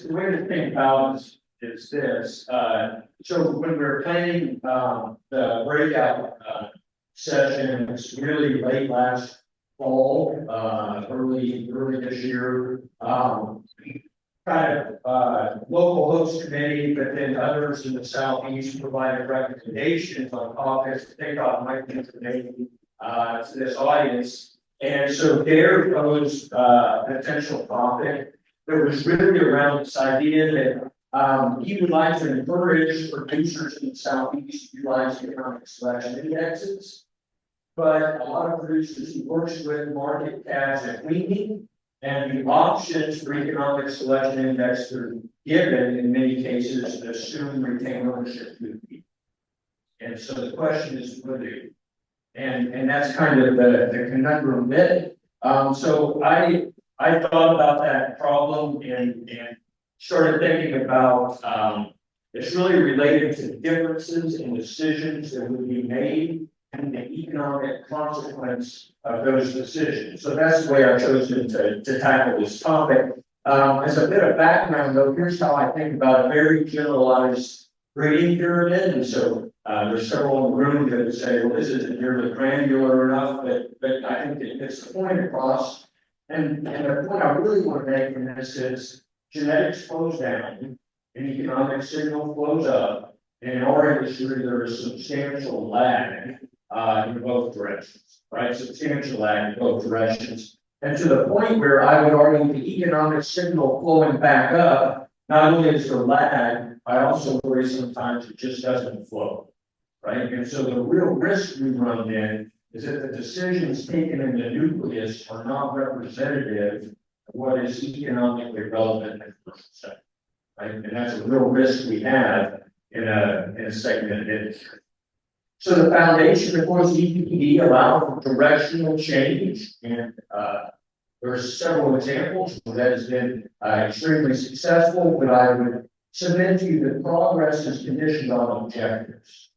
the way to think about is this. So when we're planning the breakout sessions, really late last fall, early this year, local host committee, but then others in the southeast provided recommendations on topics to think about might be information to this audience. And so their proposed potential topic that was really around this idea that he would like to encourage producers in the southeast to utilize economic selection indexes. But a lot of producers he works with market caps and cleaning, and the options for economic selection index are given in many cases to assume retain ownership to the. And so the question is, what do? And that's kind of the conundrum bit. So I thought about that problem and started thinking about it's really related to differences in decisions that would be made and the economic consequence of those decisions. So that's the way I chose to tackle this topic. As a bit of background, though, here's how I think about a very generalized grading pyramid. And so there's several in the room that would say, well, this isn't nearly granular enough, but I think it gets the point across. And the point I really want to make from this is genetics flows down and economic signal flows up. And in our industry, there is substantial lag in both directions, right? Substantial lag in both directions. And to the point where I would argue the economic signal flowing back up, not only is there lag, I also worry sometimes it just doesn't flow, right? And so the real risk we run in is that the decisions taken in the nucleus are not representative of what is economically relevant in the commercial sector, right? And that's a real risk we have in a segmented industry. So the foundation, of course, EPD allows for directional change, and there are several examples where that has been extremely successful, but I would submit to you that progress is conditioned on objectives,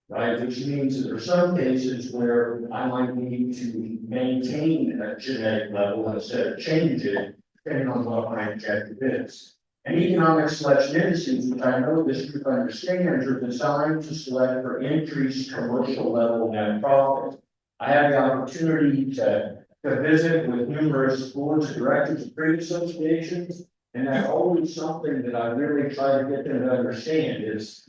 right? Which means that there are some cases where I might need to maintain a genetic level instead of change it, depending on what my objective is. And economic selection indices, which I know this group understands, are designed to select for increased commercial level net profit. I have the opportunity to visit with numerous boards of directors of trade associations, and that's always something that I really try to get them to understand is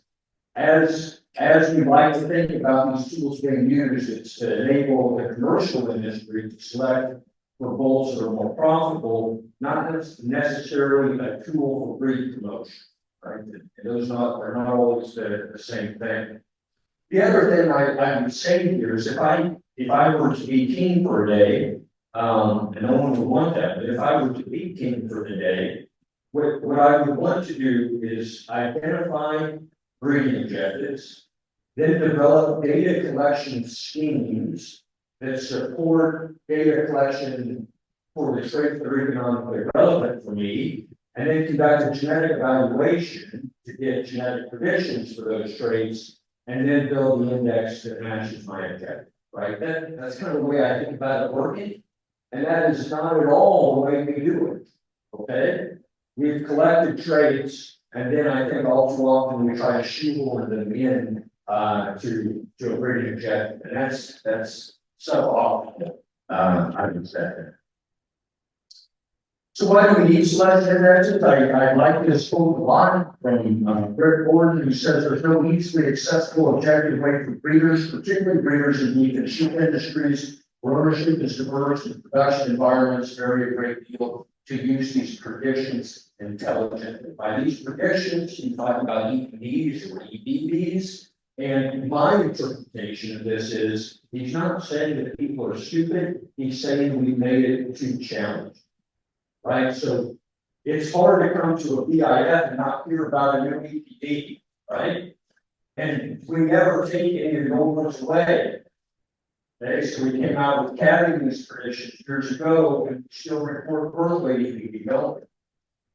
as we like to think about these tools being used, it's to enable the commercial industry to select for goals that are more profitable, not necessarily a tool for breed promotion, right? And those are not always the same thing. The other thing I would say here is if I were to be king for a day, and no one would want that, but if I were to be king for the day, what I would want to do is identify breeding objectives, then develop data collection schemes that support data collection for the traits that are economically relevant for me, and then conduct a genetic evaluation to get genetic predictions for those traits, and then build the index that matches my objective, right? That's kind of the way I think about it working, and that is not at all the way we do it, okay? We've collected traits, and then I think all too often we try to shoehorn them in to a breeding objective, and that's suboptimal, I would say. So why do we need selection indexes? I'd like to quote a lot from Greg Gordon, who says there's no easily accessible objective way for breeders, particularly breeders in beef and sheep industries, where ownership is diverse and production environments vary a great deal, to use these predictions intelligently. By these predictions, you talk about EPDs or EBBs. And my interpretation of this is he's not saying that people are stupid, he's saying we made it too challenging, right? So it's hard to come to a BIF and not hear about a new EPD, right? And we never take any of the old ones away. Okay, so we came out with capping these predictions years ago and still report birth weight EPD development.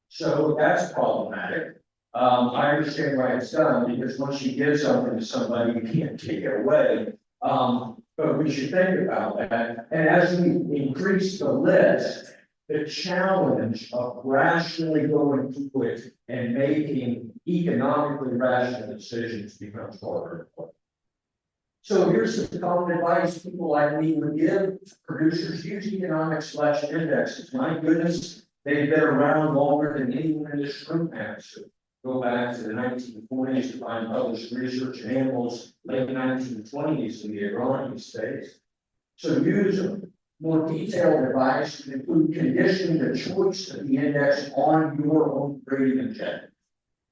So that's problematic. I understand why it's done, because once you give something to somebody, you can't take it away. But we should think about that. And as we increase the list, the challenge of rationally going through it and making economically rational decisions becomes harder and harder. So here's the common advice people like me would give producers: use economic selection indexes. My goodness, they've been around longer than anyone in this room has. So go back to the 1940s to find published research in animals, late 1920s in the agronomy space. So use them. More detailed advice can include conditioning the choice of the index on your own breeding objective.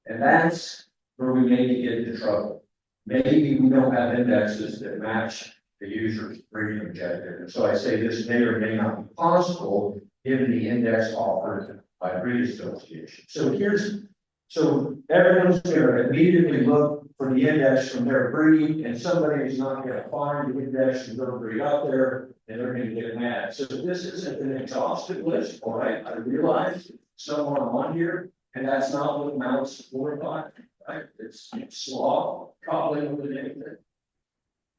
And that's where we may get into trouble. Maybe we don't have indexes that match the user's breeding objective. And so I say this may or may not be possible given the index offered by breed association. So everyone's going to immediately look for the index from their breed, and somebody is not going to find the index from their breed out there, and they're going to get mad. So this isn't an exhaustive list, all right? I realize someone on here, and that's not what amounts for by, right? It's slaw, probably more than anything.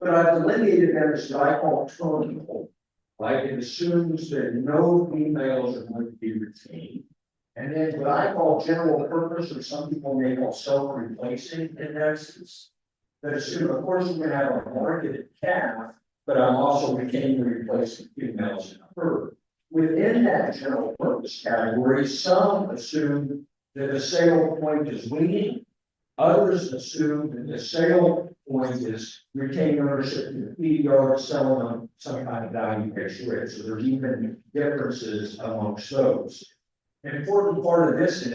But I've delineated them as what I call terminal, right? It assumes that no females are going to be retained. And then what I call general purpose, or some people may call self-replacing indexes, that assume, of course, we're going to have a marketed calf, but I'm also retaining and replacing females in a herd. Within that general purpose category, some assume that the sale point is weaning. Others assume that the sale point is retaining ownership in the feed yard, selling on some kind of value-based rate. So there's even differences amongst those. An important part of this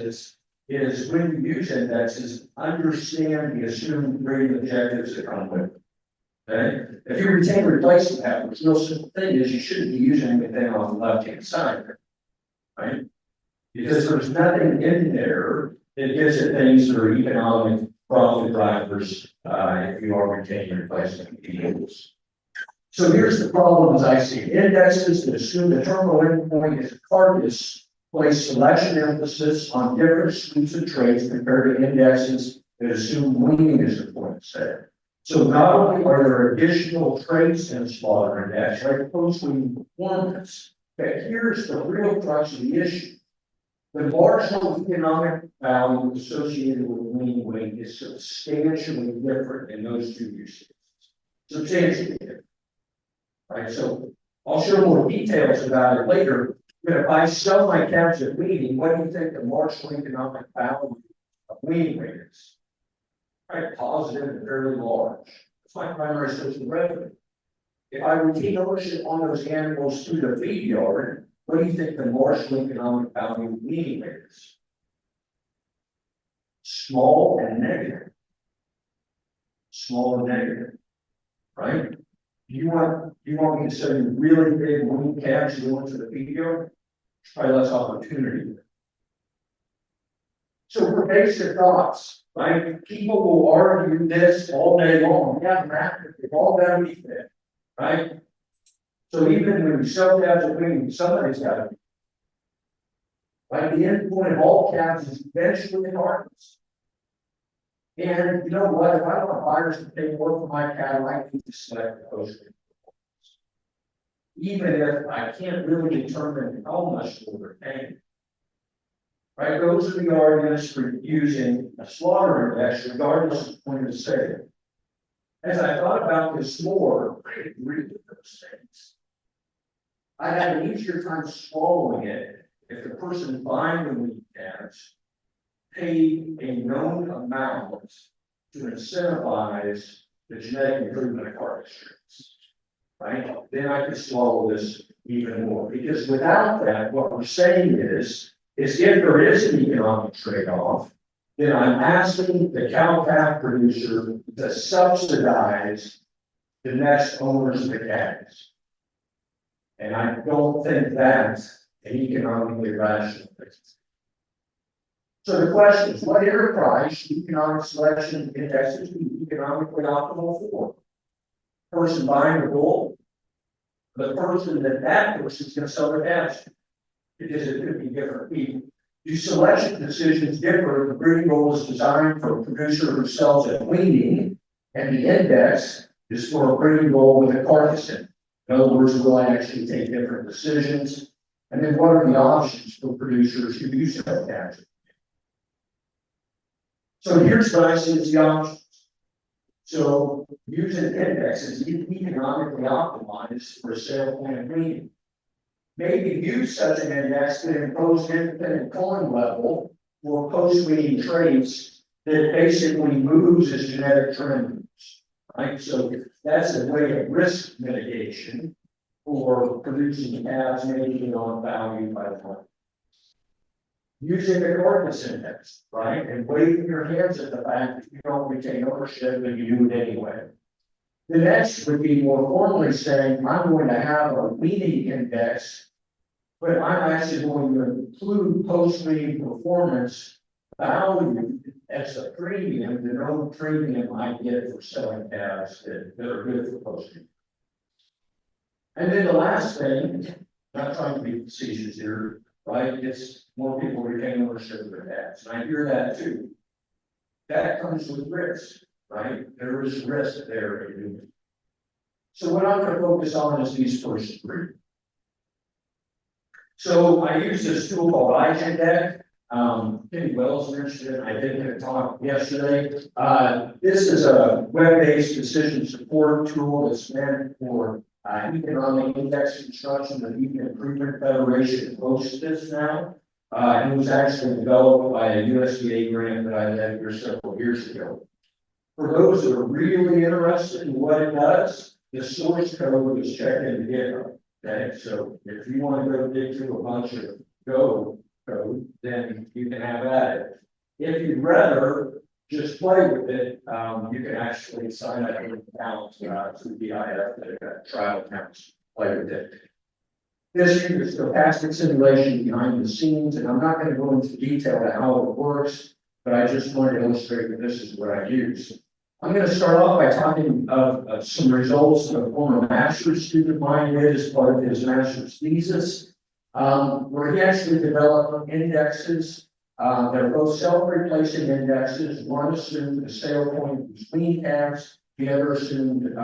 is when you use indexes, understand the assumed breeding objectives that come with it. Okay? If you retain replacement patterns, the real simple thing is you shouldn't be using anything on the left-hand side, right? Because there's nothing in there that gets at things that are economic profit drivers if you are retaining replacement vehicles. So here's the problem as I see it. Indexes that assume the terminal endpoint is a carcass place selection emphasis on different suites of traits compared to indexes that assume weaning is the point set. So not only are there additional traits in a slaughter index, like post-weaning performance, but here's the real crux of the issue. The marginal economic value associated with weaning weight is substantially different in those two use cases. Substantially different. Right, so I'll show more details about it later. But if I sell my calves at weaning, what do you think the marginal economic value of weaning weight is? Right, positive and fairly large. That's my primary source of revenue. If I retain ownership on those animals through the feed yard, what do you think the marginal economic value of weaning weight is? Small and negative. Small and negative. Right? Do you want me to sell you really big weaned calves going to the feed yard? Probably less opportunity. So for basic thoughts, right? People will argue this all day long. Yeah, they've all got to be fit, right? So even when you sell calves at weaning, somebody's got to be. Right? The end point of all calves is eventually harvest. And you know what? If I want buyers to pay more for my cattle, I need to select the post. Even if I can't really determine how much we're paying. Right? Those are the arguments for using a slaughter index, regardless of point of sale. As I thought about this more, I agree with those things. I had an easier time swallowing it if the person buying the weak calves paid a known amount to incentivize the genetic improvement of carcass traits. Right? Then I could swallow this even more. Because without that, what we're saying is if there is an economic trade-off, then I'm asking the cow-calf producer to subsidize the next owners of the calves. And I don't think that's an economically rational thing. So the question is, what enterprise should economic selection indexes be economically optimal for? Person buying the bull, the person that person is going to sell their calves to, because it could be different people. Do selection decisions differ if the breeding goal is designed for a producer who sells at weaning, and the index is for a breeding goal with a carcass in? In other words, will I actually take different decisions? And then what are the options for producers who do sell capture? So here's what I see as the options. So using indexes, you economically optimized for a sale point of meaning. Maybe use such an index to impose an independent coin level for post-weaning traits that basically moves as genetic trend moves, right? So that's a way of risk mitigation for producing calves making on value by the time. Using a carcass index, right? And waving your hands at the fact that you don't retain ownership, but you do it anyway. The next would be more formally saying, I'm going to have a weaning index, but I'm actually going to include post-weaning performance value as a premium, the known premium I get for selling calves that are good for post-weaning. And then the last thing, not trying to be facetious here, right? It's more people retain ownership of their calves. And I hear that too. That comes with risk, right? There is risk there in doing it. So what I'm going to focus on is these first three. So I use this tool called iGenDeck. Kenny Wells mentioned it, I did a talk yesterday. This is a web-based decision support tool that's meant for economic index construction. The Econ Improvement Federation hosts this now. And it was actually developed by a USDA grant that I led here several years ago. For those that are really interested in what it does, the source code is checked into GitHub. Okay, so if you want to go dig through a bunch of Go code, then you can have at it. If you'd rather just play with it, you can actually sign up for an account through BIF that got trial accounts, play with it. This is stochastic simulation behind the scenes, and I'm not going to go into detail on how it works, but I just want to illustrate that this is what I use. I'm going to start off by talking of some results that a former master's student of mine did as part of his master's thesis, where he actually developed indexes that are both self-replacing indexes. One assumed the sale point was wean calves, the other assumed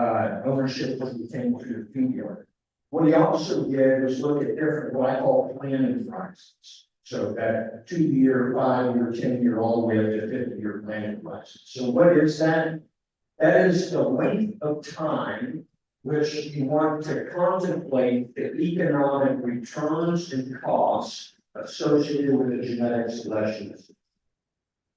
ownership was retained through the feed yard. What he also did was look at different, what I call planning horizons. So that 2-year, 5-year, 10-year, all the way up to 50-year planning horizon. So what is that? That is the length of time which you want to contemplate the economic returns and costs associated with a genetic selection.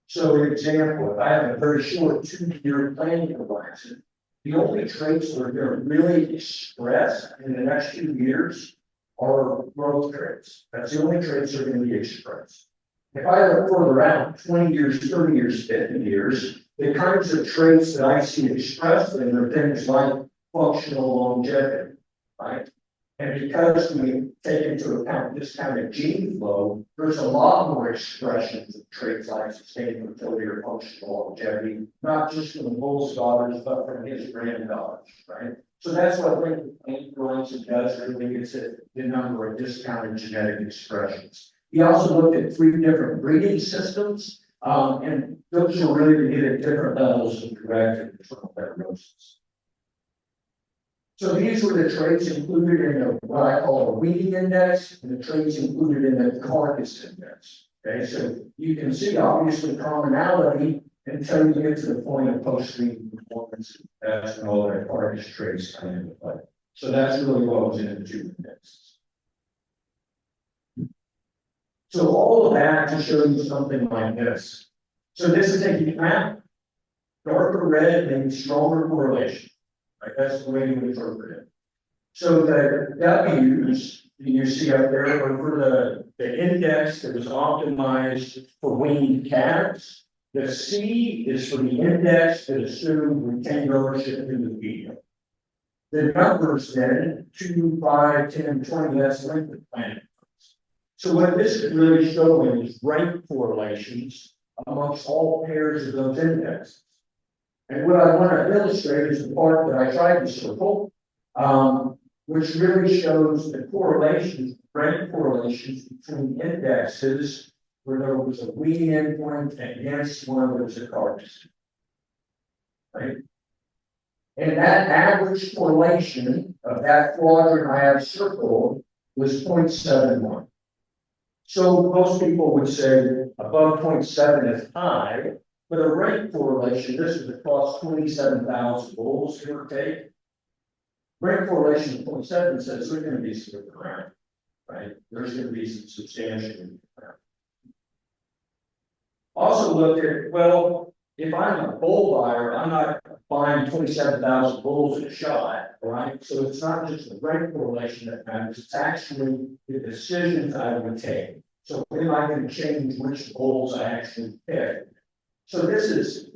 So, for example, if I have a very short 2-year planning horizon, the only traits that are going to really express in the next 2 years are growth traits. That's the only traits that are going to be expressed. If I look further out, 20 years, 30 years, 50 years, the kinds of traits that I see expressed in are things like functional longevity, right? And because we take into account this kind of gene flow, there's a lot more expressions of traits like sustained fertility or functional longevity, not just from the bull's daughters, but from his granddaughters, right? So that's what linked influenza does, really gets at the number of discounted genetic expressions. He also looked at 3 different breeding systems, and those are really to get at different levels of corrected maternal fibrosis. So these were the traits included in what I call a weaning index, and the traits included in the carcass index. Okay, so you can see obviously commonality until you get to the point of post-weaning performance. That's when all the carcass traits come into play. So that's really what was in the 2 indexes. So all of that to show you something like this. So this is a heat map. Darker red means stronger correlation. Right? That's the way you interpret it. So the W's that you see up there are for the index that was optimized for weaned calves. The C is for the index that assumed retained ownership in the feed. The numbers then, 2, 5, 10, 20, that's length of planting. So what this is really showing is rank correlations amongst all pairs of those indexes. And what I want to illustrate is the part that I tried to circle, which really shows the correlations, rank correlations between indexes where there was a wean endpoint against one that was a carcass. Right? And that average correlation of that quadrant I have circled was 0.71. So most people would say above 0.7 is high, but a rate correlation, this is across 27,000 bulls, give or take. Rate correlation of 0.7 says there's going to be some around, right? There's going to be some substantial. Also look at, well, if I'm a bull buyer, I'm not buying 27,000 bulls in a shot, right? So it's not just the rate correlation that matters, it's actually the decisions I would take. So am I going to change which bulls I actually pick? So this is,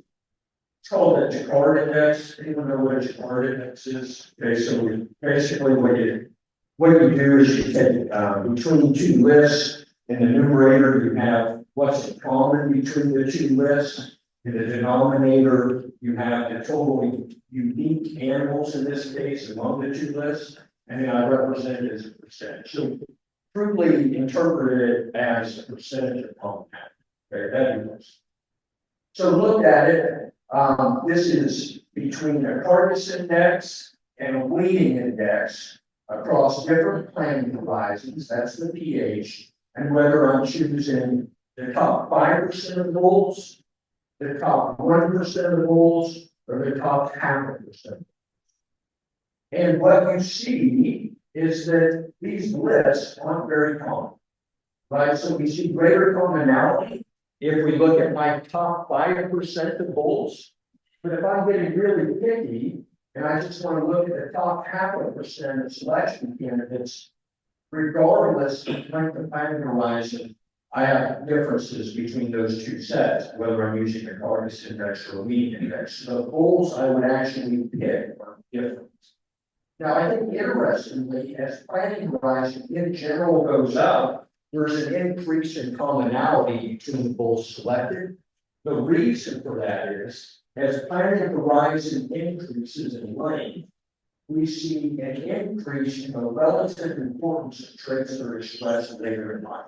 it's called a Jacquard index. Anyone know what a Jacquard index is? Okay, so basically what you do is you take between two lists. In the numerator, you have what's in common between the two lists. In the denominator, you have the total unique animals in this case among the two lists, and then I represent it as a percentage. So crudely interpret it as a percentage of compound. Okay, that is. So look at it. This is between a carcass index and a weaning index across different planting horizons. That's the pH, and whether I'm choosing the top 5% of the bulls, the top 1% of the bulls, or the top 0.5%. And what you see is that these lists aren't very common, right? So we see greater commonality if we look at my top 5% of bulls. But if I'm getting really picky and I just want to look at the top 0.5% of selection candidates, regardless of length of planting horizon, I have differences between those two sets, whether I'm using a carcass index or a weed index. So the bulls I would actually pick are different. Now, I think interestingly, as planting horizon in general goes up, there's an increase in commonality between the bulls selected. The reason for that is, as planting horizon increases in length, we see an increase in the relative importance of traits that are expressed later in life,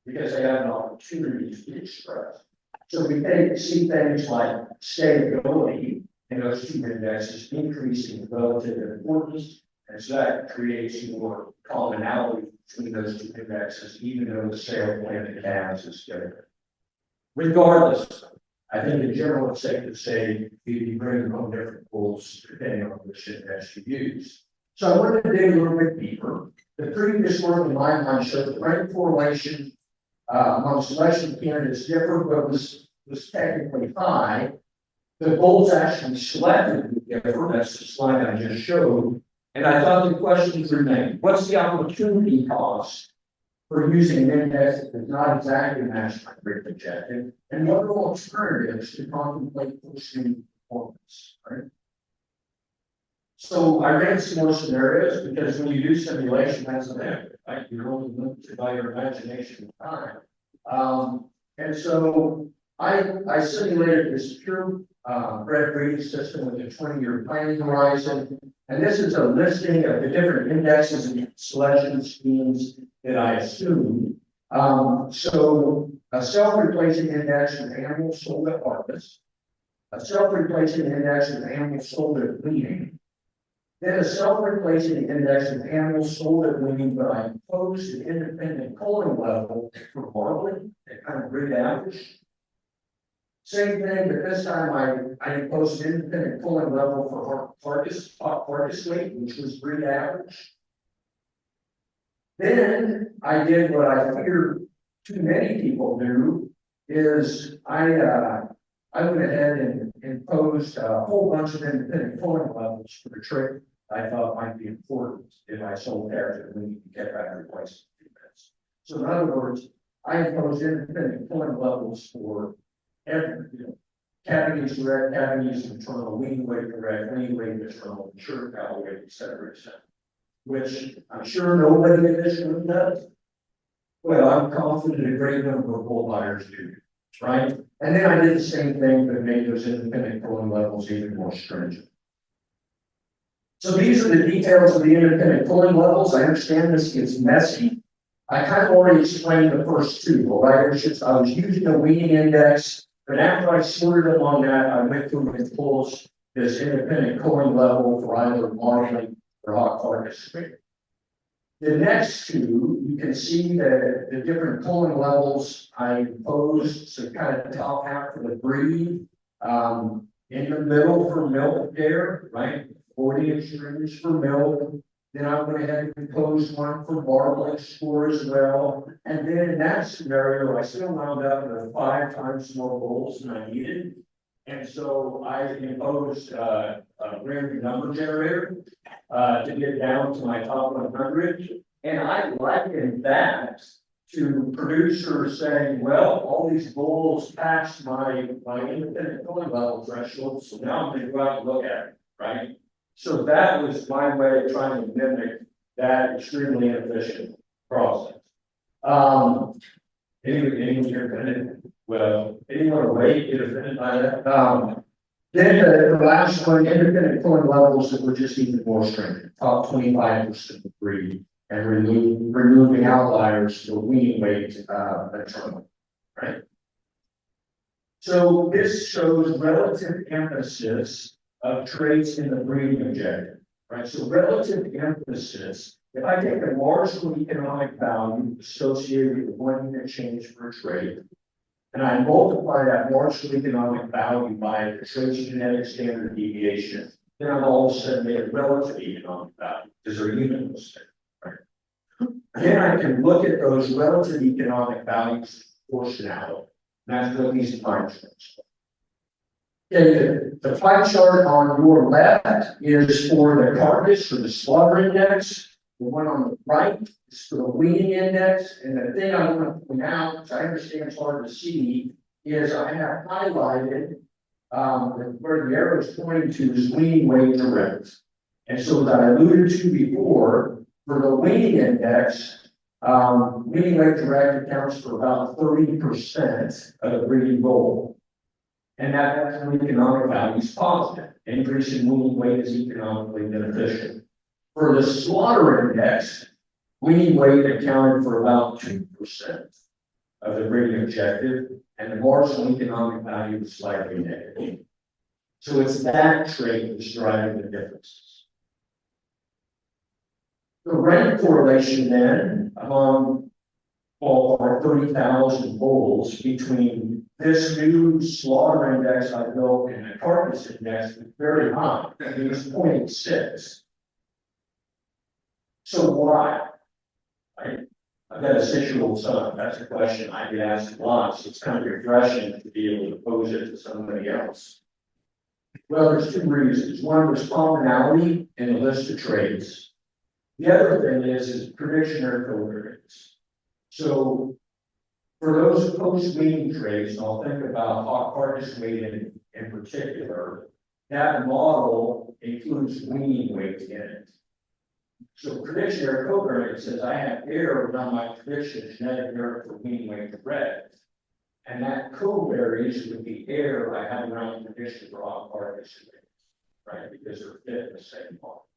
because they have an opportunity to be expressed. So we see things like stability in those two indexes increasing relative importance, and so that creates more commonality between those two indexes, even though the sale plan of calves is different. Regardless, I think in general it's safe to say you bring home different bulls depending on which index you use. So I wanted to dig a little bit deeper. The previous work in my mind showed the rate correlation among selection candidates differed, but was technically high. The bulls actually selected differ. That's the slide I just showed. And I thought the questions remain: what's the opportunity cost for using an index that does not exactly match my grid objective? And what are alternatives to contemplate pushing performance? Right. So I ran some more scenarios because when you do simulation, that's a benefit, right? You're only limited by your imagination and time. And so I simulated this pure bred breeding system with a 20-year planning horizon. And this is a listing of the different indexes and selection schemes that I assumed. So a self-replacing index of animals sold at harvest, a self-replacing index of animals sold at weaning, then a self-replacing index of animals sold at weaning, but I imposed an independent culling level for marbling, a kind of grid average. Same thing, but this time I imposed an independent culling level for carcass weight, which was grid average. Then I did what I fear too many people do, is I went ahead and imposed a whole bunch of independent culling levels for the trick I thought might be important if I sold calves and we need to get back and replace females. So in other words, I imposed independent culling levels for every, cavities direct, cavities internal, weaning weight direct, weaning weight internal, mature cow weight, et cetera, which I'm sure nobody in this room does. Well, I'm confident a great number of bull buyers do, right? And then I did the same thing, but made those independent culling levels even more stringent. So these are the details of the independent culling levels. I understand this gets messy. I kind of already explained the first two, right? I was using a weaning index, but after I sorted them on that, I went through and imposed this independent culling level for either marbling or hot carcass weight. The next two, you can see the different pulling levels I imposed, so kind of top half for the breed. In the middle for milk there, right? 40 extremes for milk. Then I went ahead and imposed one for marbling score as well. And then in that scenario, I still wound up with 5 times more bulls than I needed. And so I imposed a random number generator to get down to my top 100. And I likened that to producers saying, well, all these bulls passed my independent pulling level threshold, so now I'm going to go out and look at it, right? So that was my way of trying to mimic that extremely inefficient process. Anyone here offended? Well, anyone awake get offended by that? Then the last one, independent pulling levels that were just even more stringent, top 25% of breed, and removing outliers for weaning weight determinant, right? So this shows relative emphasis of traits in the breeding objective, right? So relative emphasis, if I take a marginal economic value associated with 1 unit change for a trait, and I multiply that marginal economic value by the trait's genetic standard deviation, then I'm all of a sudden made a relative economic value, because they're units there, right? Then I can look at those relative economic values proportionality. That's what these pie charts are. Okay, the pie chart on your left is for the carcass or the slaughter index. The one on the right is for the weaning index. And the thing I want to point out, which I understand it's hard to see, is I have highlighted where the arrow is pointing to is weaning weight direct. And so as I alluded to before, for the weaning index, weaning weight direct accounts for about 30% of the breeding goal. And that economic value is positive. Increase in weaning weight is economically beneficial. For the slaughter index, weaning weight accounted for about 2% of the breeding objective, and the marginal economic value is slightly negative. So it's that trait that's driving the differences. The rank correlation then among ballpark 30,000 bulls between this new slaughter index I built and the carcass index is very high. It was 0.6. So why? Right? I've got a 6-year-old son. That's a question I get asked a lot. So it's kind of refreshing to be able to pose it to somebody else. Well, there's 2 reasons. One, there's commonality in the list of traits. The other thing is prediction or covariance. So for those post-weaning traits, and I'll think about hot carcass weight in particular, that model includes weaning weight in it. So prediction error covariance says I have error around my prediction, genetic error for weaning weight direct. And that co-varies with the error I have around prediction for hot carcass weight, right? Because they're fit in the same model.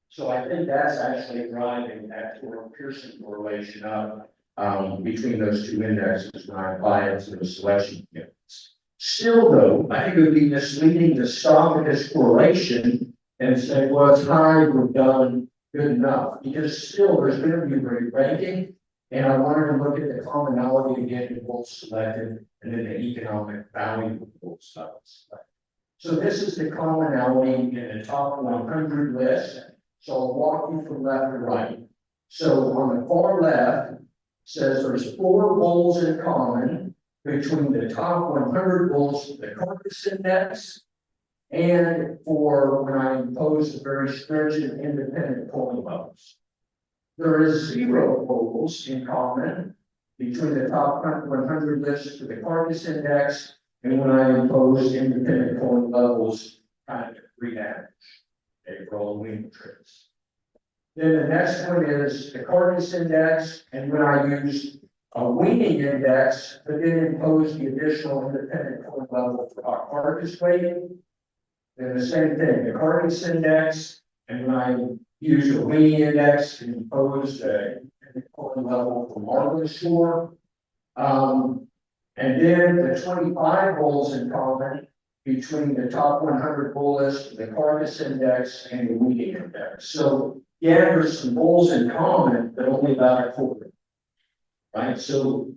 So I think that's actually driving that Pearson correlation up between those 2 indexes when I apply it to the selection units. Still though, I think it would be misleading to stop at this correlation and say, well, it's high, we're done, good enough. Because still there's going to be ranking, and I wanted to look at the commonality again in both selected and then the economic value of both selected. So this is the commonality in the top 100 list. So I'll walk you from left to right. So on the far left, says there's 4 bulls in common between the top 100 bulls of the carcass index and for when I impose a very stringent independent pulling levels. There is 0 bulls in common between the top 100 lists for the carcass index and when I impose independent pulling levels kind of free average, okay, for all the weaning traits. Then the next one is the carcass index, and when I use a weaning index, but then impose the additional independent pulling level for hot carcass weight. Then the same thing, the carcass index, and when I use a weaning index and impose a independent pulling level for marbling score. And then the 25 bulls in common between the top 100 bull list, the carcass index, and the weeding index. So yeah, there's some bulls in common, but only about a quarter. Right? So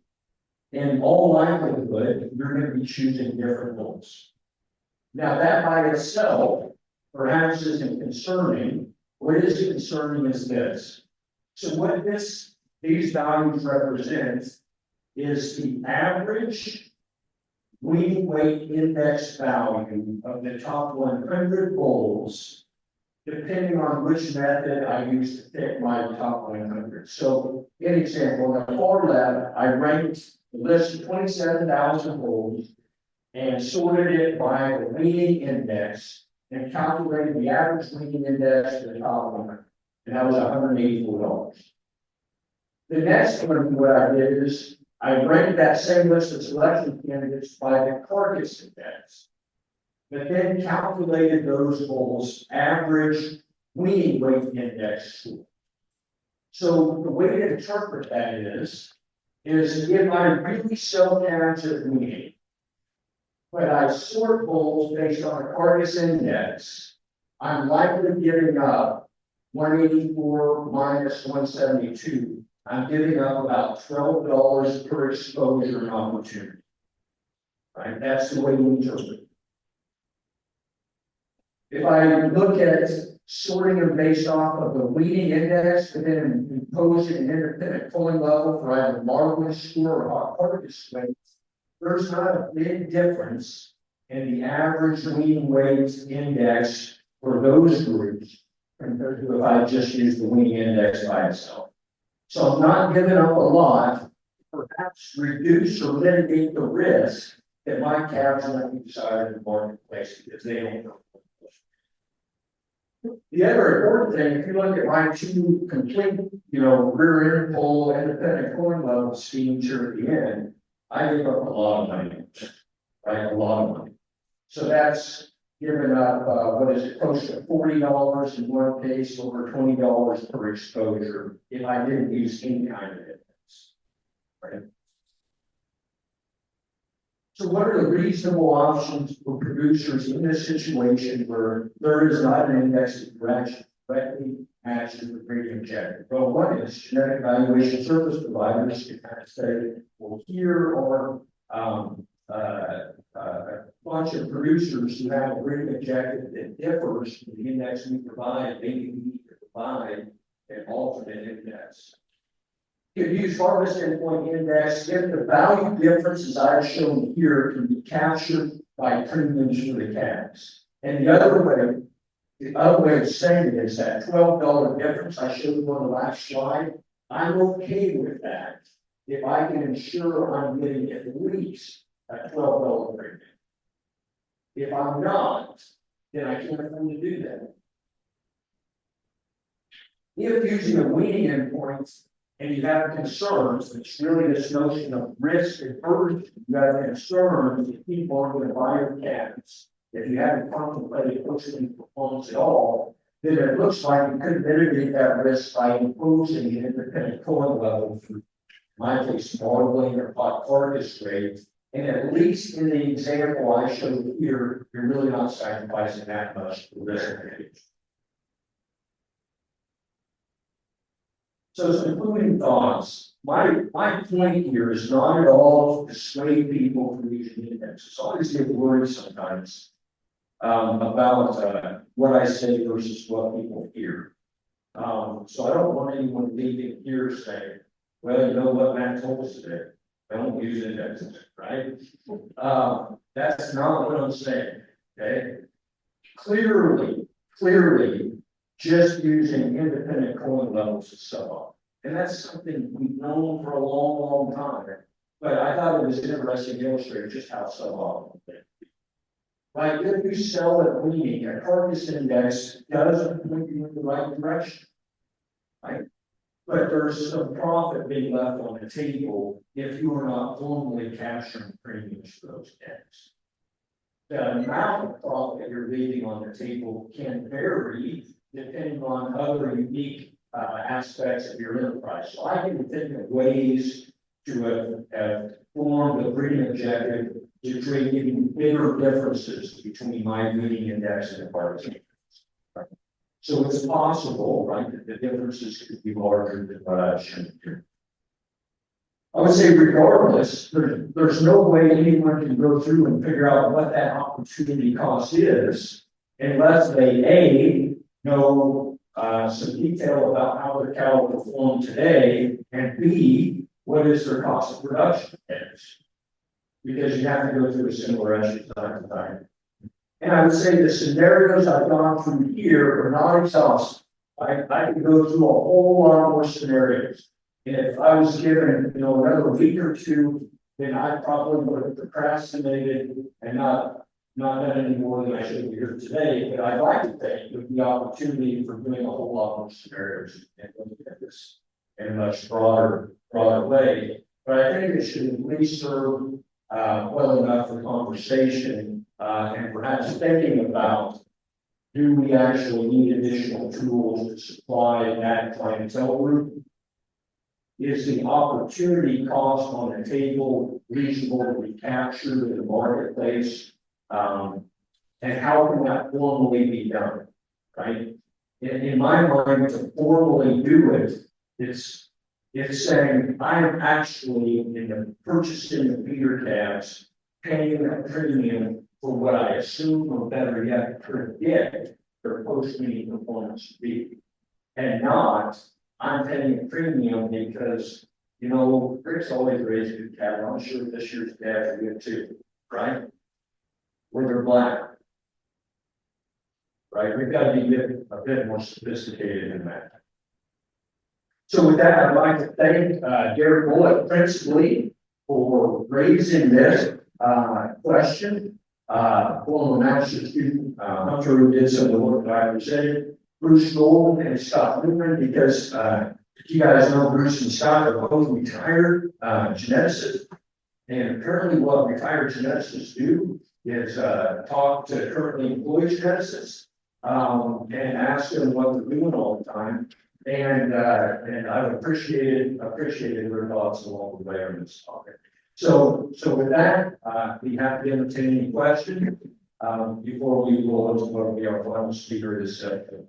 in all likelihood, you're going to be choosing different bulls. Now that by itself perhaps isn't concerning. What is concerning is this. So what these values represent is the average weaning weight index value of the top 100 bulls, depending on which method I use to pick my top 100. So, an example, on the far left, I ranked the list of 27,000 bulls and sorted it by the weaning index and calculated the average weaning index for the top 100. And that was $184. The next one, what I did is I ranked that same list of selection candidates by the carcass index, but then calculated those bulls' average weaning weight index score. So the way to interpret that is if I really sell calves at weaning, but I sort bulls based on a carcass index, I'm likely giving up 184 minus 172. I'm giving up about $12 per exposure and opportunity. Right? That's the way we interpret it. If I look at sorting them based off of the weeding index, and then impose an independent pulling level for either marble score or hot carcass weight, there's not a big difference in the average weaning weight index for those groups compared to if I just use the weaning index by itself. So I'm not giving up a lot, perhaps reduce or mitigate the risk that my calves won't be decided in the marketplace because they don't know. The other important thing, if you look at my two complete, rear end pull independent corn level schemes here at the end, I give up a lot of money, right? A lot of money. So that's giving up, close to $40 in one case, over $20 per exposure if I didn't use any kind of index, right? So what are the reasonable options for producers in this situation where there is not an index that directly matches the breeding objective? Well, one is genetic evaluation service providers can kind of say, well, here are a bunch of producers who have a breeding objective that differs from the index we provide. Maybe we need to provide an alternate index. You can use harvest endpoint index if the value differences I've shown here can be captured by premiums for the calves. And the other way of saying it is that $12 difference I showed you on the last slide. I'm okay with that if I can ensure I'm getting at least a $12 premium. If I'm not, then I can't afford to do that. If using a weaning endpoint and you have concerns, it's really this notion of risk aversion. You have concerns that people aren't going to buy your calves. If you haven't contemplated posting performance at all, then it looks like you could mitigate that risk by imposing an independent pulling level for, in my case, modeling or hot carcass rate. And at least in the example I showed here, you're really not sacrificing that much for risk mitigation. So some concluding thoughts. My point here is not at all to dissuade people from using indexes. I always get worried sometimes about what I say versus what people hear. So I don't want anyone leaving here saying, well, you know what Matt told us today. Don't use indexes, right? That's not what I'm saying, okay? Clearly, just using independent coin levels is suboptimal. And that's something we've known for a long time. But I thought it was interesting to illustrate just how suboptimal it is. Like if you sell at weaning, a carcass index doesn't point you in the right direction, right? But there's some profit being left on the table if you are not formally capturing premiums for those calves. The amount of profit you're leaving on the table can vary depending on other unique aspects of your enterprise. So I can think of ways to have formed a breeding objective to create even bigger differences between my leading index and the partisan index. Right? So it's possible, right, that the differences could be larger than what I've shown here. I would say regardless, there's no way anyone can go through and figure out what that opportunity cost is unless they A, know some detail about how their cattle perform today, and B, what is their cost of production is. Because you have to go through a similar issue time to time. And I would say the scenarios I've gone through here are not exhaustive. I could go through a whole lot more scenarios. And if I was given, another week or two, then I probably would have procrastinated and not done any more than I should be here today. But I'd like to think with the opportunity for doing a whole lot more scenarios and looking at this in a much broader way. But I think it should at least serve well enough for conversation and perhaps thinking about, do we actually need additional tools to supply that clientele group? Is the opportunity cost on the table reasonable to be captured in the marketplace? And how can that formally be done, right? In my mind, to formally do it, it's saying I'm actually in the purchasing the feeder calves, paying a premium for what I assume, or better yet, predict their post-meeting performance to be, and not I'm paying a premium because, Rick's always raised good cattle. I'm sure this year's calves are good too, right? Where they're black, right? We've got to be a bit more sophisticated than that. So with that, I'd like to thank Derek Bullock principally for raising this question. Former master student, Hunter, who did some of the work that I presented, Bruce Gold and Scott Newman, because you guys know Bruce and Scott are both retired geneticists. And apparently what retired geneticists do is talk to currently employed geneticists and ask them what they're doing all the time. And I've appreciated their thoughts along the way on this topic. So with that, we have to entertain any questions before we go on to what will be our final speaker this session.